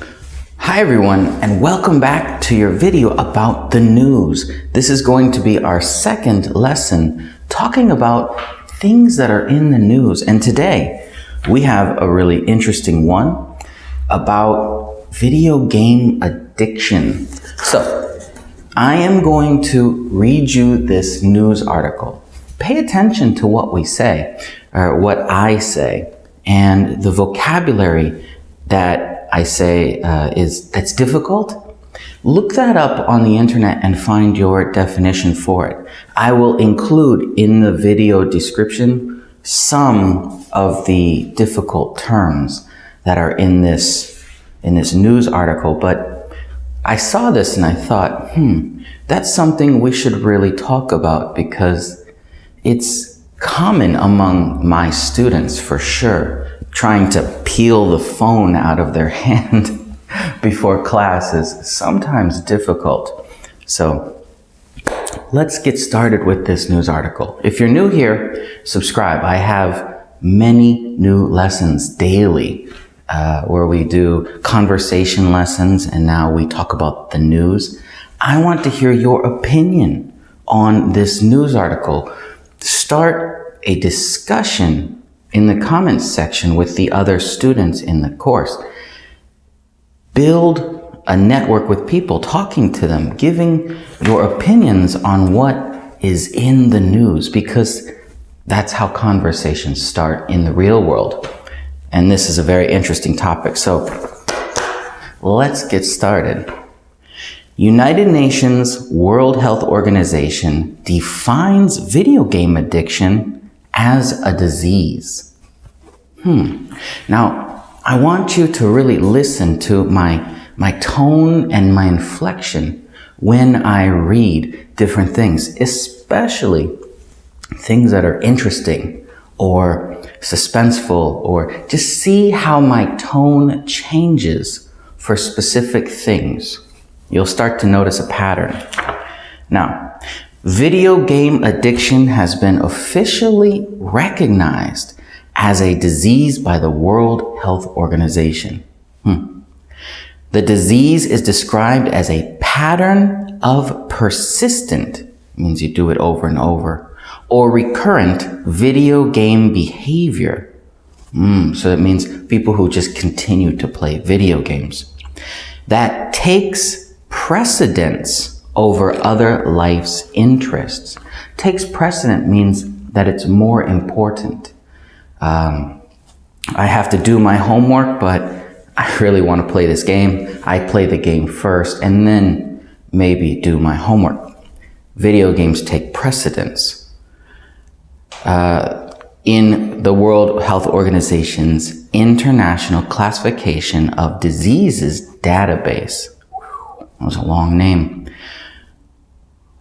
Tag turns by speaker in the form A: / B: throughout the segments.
A: Hi everyone, and welcome back to your video about the news. This is going to be our second lesson talking about things that are in the news. And today we have a really interesting one about video game addiction. So I am going to read you this news article. Pay attention to what we say, or what I say, and the vocabulary that I say that's difficult. Look that up on the internet and find your definition for it. I will include in the video description some of the difficult terms that are in this news article, but I saw this and I thought, that's something we should really talk about because it's common among my students for sure. Trying to peel the phone out of their hand before class is sometimes difficult. So let's get started with this news article. If you're new here, subscribe. I have many new lessons daily where we do conversation lessons, and now we talk about the news. I want to hear your opinion on this news article. Start a discussion in the comments section with the other students in the course. Build a network with people, talking to them, giving your opinions on what is in the news, because that's how conversations start in the real world. And this is a very interesting topic. So let's get started. United Nations World Health Organization defines video game addiction as a disease. Now, I want you to really listen to my tone and my inflection when I read different things, especially things that are interesting or suspenseful, or just see how my tone changes for specific things. You'll start to notice a pattern. Now, video game addiction has been officially recognized as a disease by the World Health Organization. The disease is described as a pattern of persistent, means you do it over and over, or recurrent video game behavior. So that means people who just continue to play video games. That takes precedence over other life's interests. Takes precedent means that it's more important. I have to do my homework, but I really want to play this game. I play the game first and then maybe do my homework. Video games take precedence. In the World Health Organization's International Classification of Diseases database, that was a long name.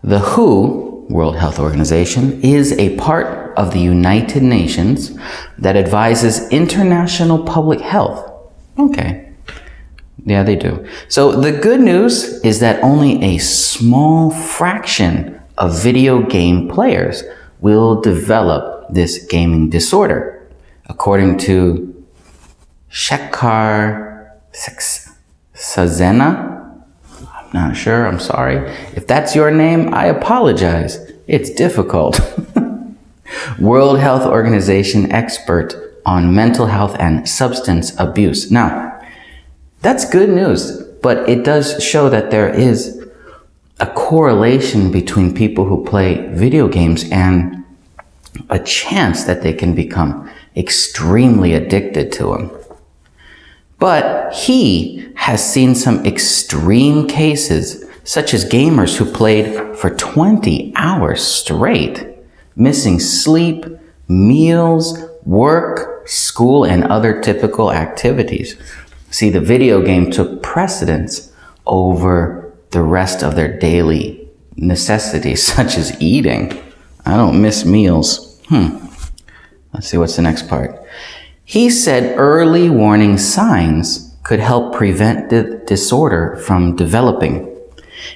A: The WHO, World Health Organization, is a part of the United Nations that advises international public health. Okay. Yeah, they do. So the good news is that only a small fraction of video game players will develop this gaming disorder. According to Shekhar Sazena, not sure, I'm sorry. If that's your name, I apologize. It's difficult. World Health Organization expert on mental health and substance abuse. Now, that's good news, but it does show that there is a correlation between people who play video games and a chance that they can become extremely addicted to them. But he has seen some extreme cases, such as gamers who played for 20 hours straight, missing sleep, meals, work, school, and other typical activities. See, the video game took precedence over the rest of their daily necessities, such as eating. I don't miss meals. Let's see, what's the next part? He said early warning signs could help prevent the disorder from developing.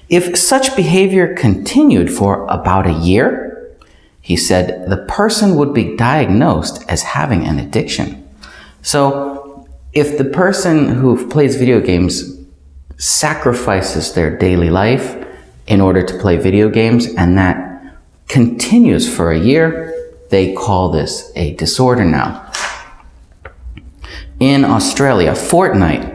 A: If such behavior continued for about a year, he said the person would be diagnosed as having an addiction. So If the person who plays video games sacrifices their daily life in order to play video games, and that continues for a year, they call this a disorder now. In Australia, Fortnite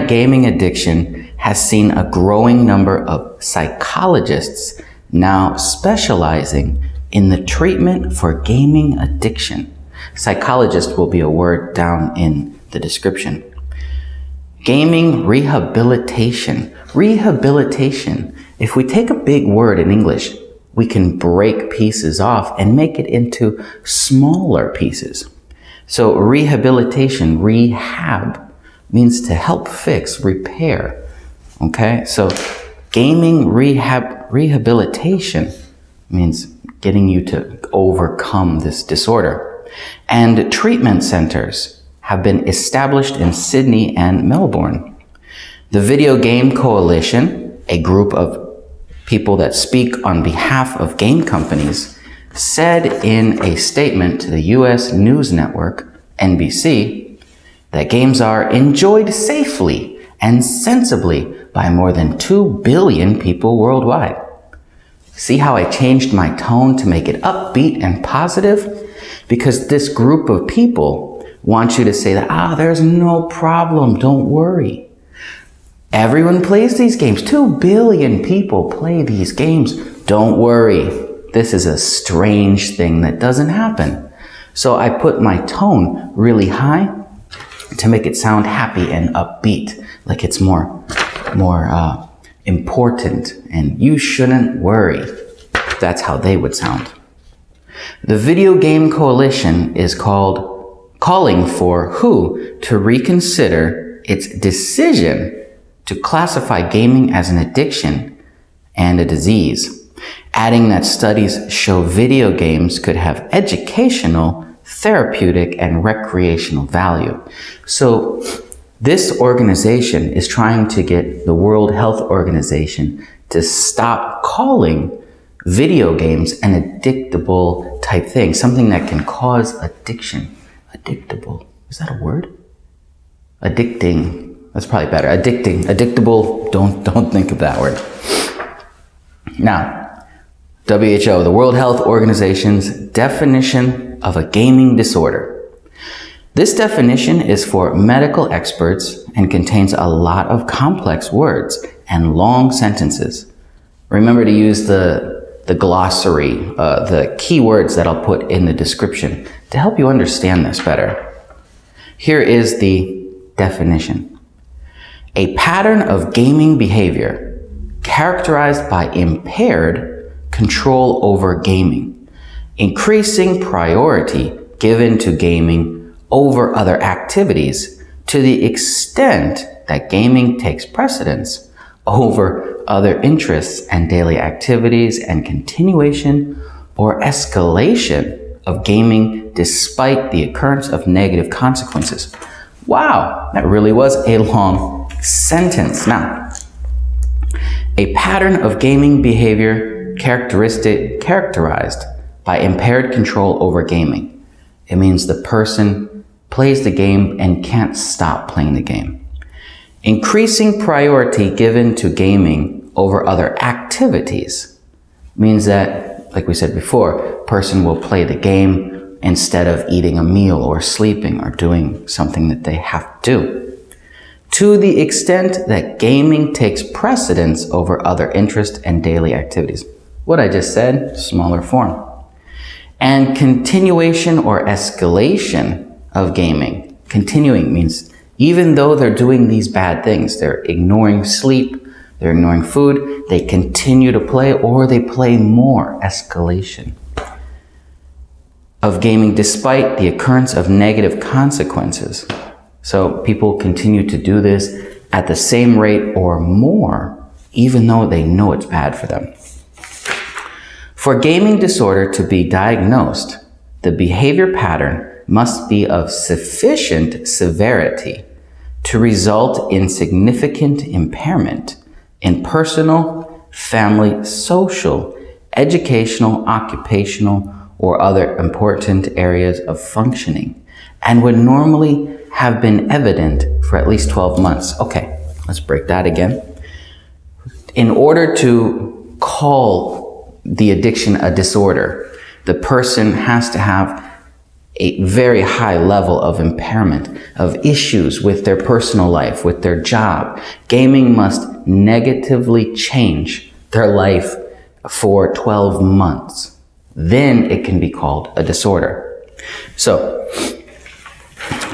A: gaming addiction has seen a growing number of psychologists now specializing in the treatment for gaming addiction. Psychologist will be a word down in the description. Gaming rehabilitation. Rehabilitation. If we take a big word in English, we can break pieces off and make it into smaller pieces. So rehabilitation, rehab, means to help fix, repair. Okay, so gaming rehabilitation means getting you to overcome this disorder. And treatment centers have been established in Sydney and Melbourne. The Video Game Coalition, a group of people that speak on behalf of game companies, said in a statement to the US news network, NBC, that games are enjoyed safely and sensibly by more than 2 billion people worldwide. See how I changed my tone to make it upbeat and positive? Because this group of people want you to say that, there's no problem, don't worry. Everyone plays these games. 2 billion people play these games. Don't worry. This is a strange thing that doesn't happen. So I put my tone really high to make it sound happy and upbeat, like it's more important, and you shouldn't worry. That's how they would sound. The Video Game Coalition is calling for WHO to reconsider its decision to classify gaming as an addiction and a disease, adding that studies show video games could have educational, therapeutic, and recreational value. So this organization is trying to get the World Health Organization to stop calling video games an addictable type thing, something that can cause addiction. Addictable, is that a word? Addicting, that's probably better. Addictable, don't think of that word. Now, WHO, the World Health Organization's definition of a gaming disorder. This definition is for medical experts and contains a lot of complex words and long sentences. Remember to use the glossary, the keywords that I'll put in the description to help you understand this better. Here is the definition. A pattern of gaming behavior characterized by impaired control over gaming, increasing priority given to gaming over other activities to the extent that gaming takes precedence over other interests and daily activities, and continuation or escalation of gaming despite the occurrence of negative consequences. Wow, that really was a long sentence. Now, a pattern of gaming behavior characterized by impaired control over gaming. It means the person plays the game and can't stop playing the game. Increasing priority given to gaming over other activities means that, like we said before, a person will play the game instead of eating a meal or sleeping or doing something that they have to do. To the extent that gaming takes precedence over other interests and daily activities. What I just said, smaller form. And continuation or escalation of gaming. Continuing means even though they're doing these bad things, they're ignoring sleep, they're ignoring food, they continue to play or they play more. Escalation of gaming despite the occurrence of negative consequences. So people continue to do this at the same rate or more, even though they know it's bad for them. For gaming disorder to be diagnosed, the behavior pattern must be of sufficient severity to result in significant impairment in personal, family, social, educational, occupational, or other important areas of functioning, and would normally have been evident for at least 12 months. Okay, let's break that again. In order to call the addiction a disorder, the person has to have a very high level of impairment, of issues with their personal life, with their job. Gaming must negatively change their life for 12 months. Then it can be called a disorder. So,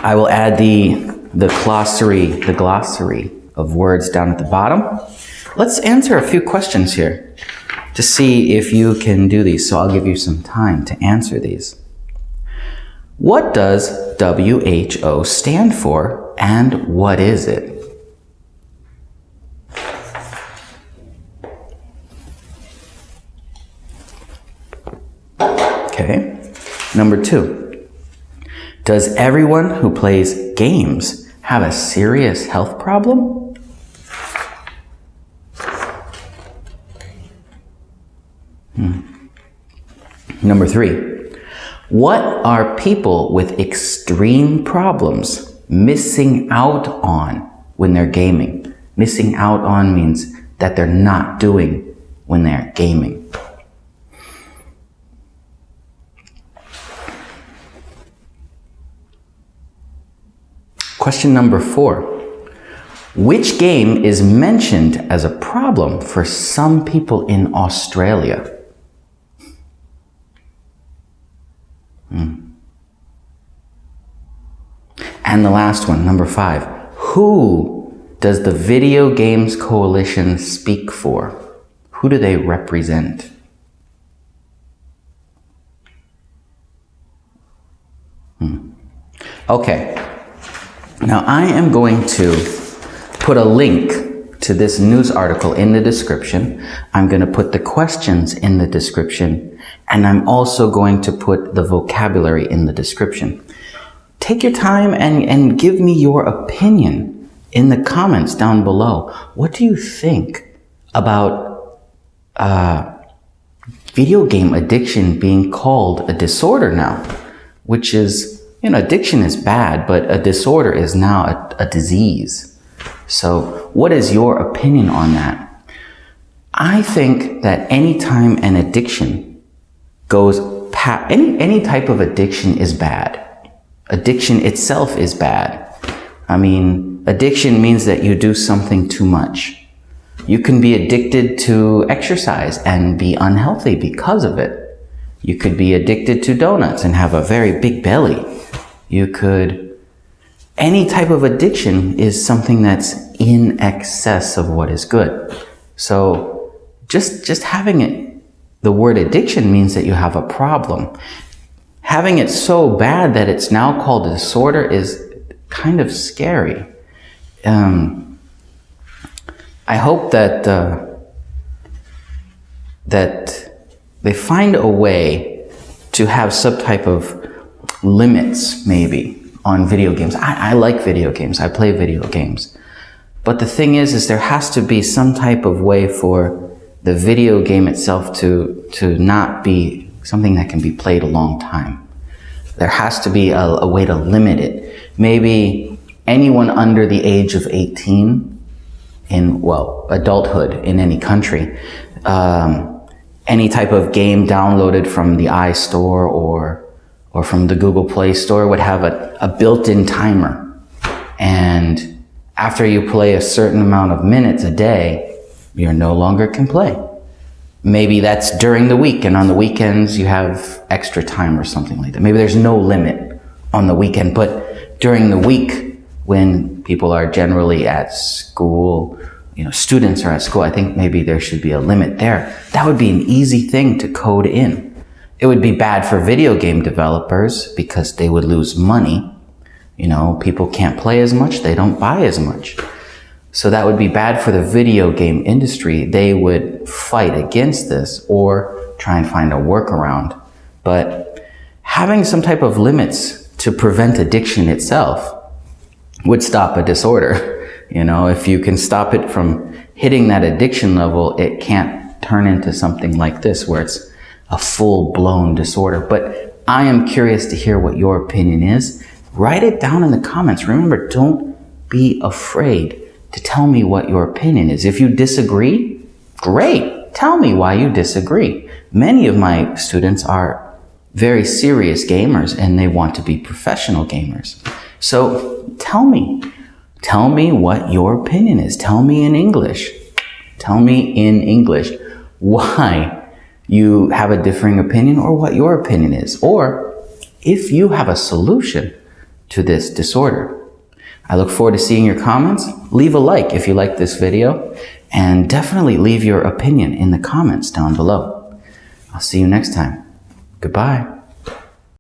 A: I will add the glossary of words down at the bottom. Let's answer a few questions here to see if you can do these. So I'll give you some time to answer these. What does WHO stand for, and what is it? Okay. Number 2. Does everyone who plays games have a serious health problem? Number 3. What are people with extreme problems missing out on when they're gaming? Missing out on means that they're not doing when they're gaming. Question number 4. Which game is mentioned as a problem for some people in Australia? And the last one, number 5. Who does the Video Games Coalition speak for? Who do they represent? Okay. Now I am going to put a link to this news article in the description. I'm going to put the questions in the description, and I'm also going to put the vocabulary in the description. Take your time and give me your opinion in the comments down below. What do you think about video game addiction being called a disorder now? Which is, addiction is bad, but a disorder is now a disease. So what is your opinion on that? I think that anytime an addiction goes past, any type of addiction is bad. Addiction itself is bad. I mean, addiction means that you do something too much. You can be addicted to exercise and be unhealthy because of it. You could be addicted to donuts and have a very big belly. Any type of addiction is something that's in excess of what is good. So just having it, the word addiction means that you have a problem. Having it so bad that it's now called a disorder is kind of scary. I hope that they find a way to have some type of limits, maybe, on video games. I like video games. I play video games. But the thing is there has to be some type of way for the video game itself to not be something that can be played a long time. There has to be a way to limit it. Maybe anyone under the age of 18 in, adulthood in any country, any type of game downloaded from the iStore or from the Google Play Store would have a built-in timer. And after you play a certain amount of minutes a day, you no longer can play. Maybe that's during the week, and on the weekends you have extra time or something like that. Maybe there's no limit on the weekend, but during the week when people are generally at school, students are at school, I think maybe there should be a limit there. That would be an easy thing to code in. It would be bad for video game developers because they would lose money. People can't play as much, they don't buy as much. So that would be bad for the video game industry. They would fight against this or try and find a workaround. But having some type of limits to prevent addiction itself would stop a disorder. If you can stop it from hitting that addiction level, it can't turn into something like this where it's a full-blown disorder. But I am curious to hear what your opinion is. Write it down in the comments. Remember, don't be afraid to tell me what your opinion is. If you disagree, great. Tell me why you disagree. Many of my students are very serious gamers and they want to be professional gamers. So tell me what your opinion is. Tell me in English. Tell me in English why you have a differing opinion or what your opinion is, or if you have a solution to this disorder. I look forward to seeing your comments. Leave a like if you like this video, and definitely leave your opinion in the comments down below. I'll see you next time. Goodbye.